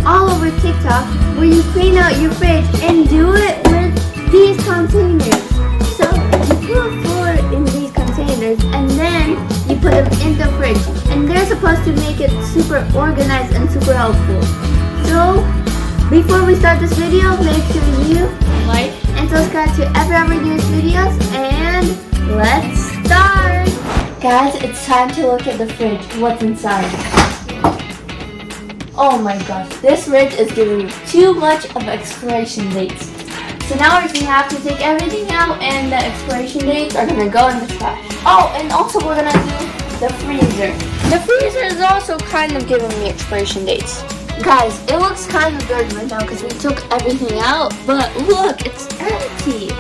all over TikTok where you clean out your fridge and do it with these containers. So you put food in these containers and then you put them in the fridge, and they're supposed to make it super organized and super helpful. So before we start this video, make sure you like and subscribe to every of our newest videos, and let's start! Guys, it's time to look at the fridge. What's inside? Oh my gosh, this fridge is giving me too much of expiration dates. So now we're gonna have to take everything out, and the expiration dates are gonna go in the trash. Oh, and also we're gonna do the freezer. The freezer is also kind of giving me expiration dates. Guys, it looks kind of dirty right now because we took everything out, but look, it's empty.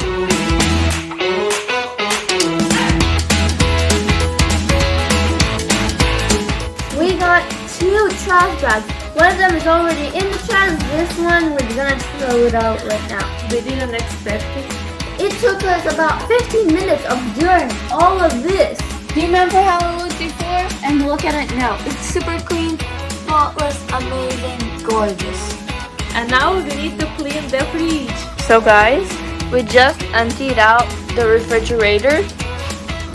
We got 2 trash bags. One of them is already in the trash. This one, we're gonna throw it out right now. we didn't expect it. It took us about 15 minutes of doing all of this. Do you remember how it looked before? And look at it now. It's super clean, spotless, amazing, gorgeous. And now we need to clean the fridge. So guys, we just emptied out the refrigerator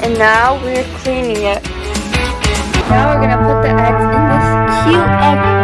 and now we're cleaning it. Now we're gonna put the eggs in this cute egg.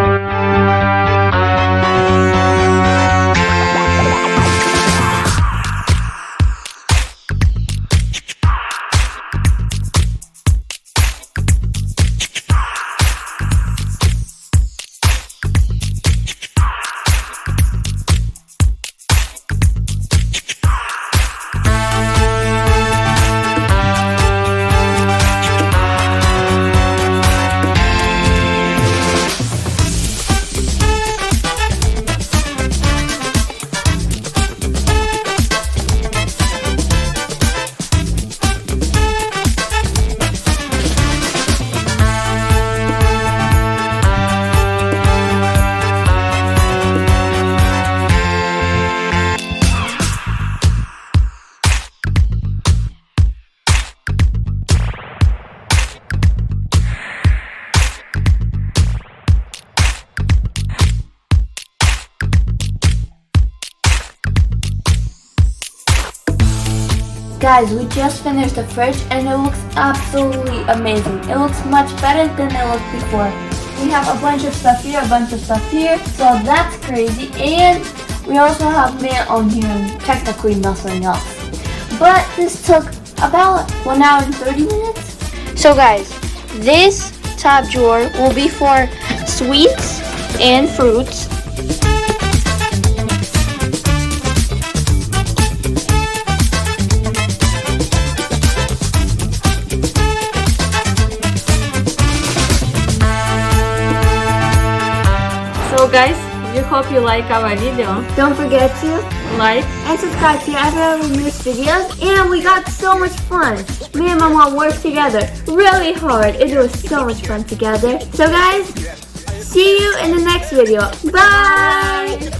Guys, we just finished the fridge and it looks absolutely amazing. It looks much better than it looked before. We have a bunch of stuff here, a bunch of stuff here, so that's crazy. And we also have mail on here and technically nothing else. But this took about 1 hour and 30 minutes. So guys, this top drawer will be for sweets and fruits. So guys, we hope you like our video. Don't forget to Like and subscribe to every of our newest videos. And we got so much fun. Me and Mama worked together really hard. It was so much fun together. So guys, see you in the next video. Bye!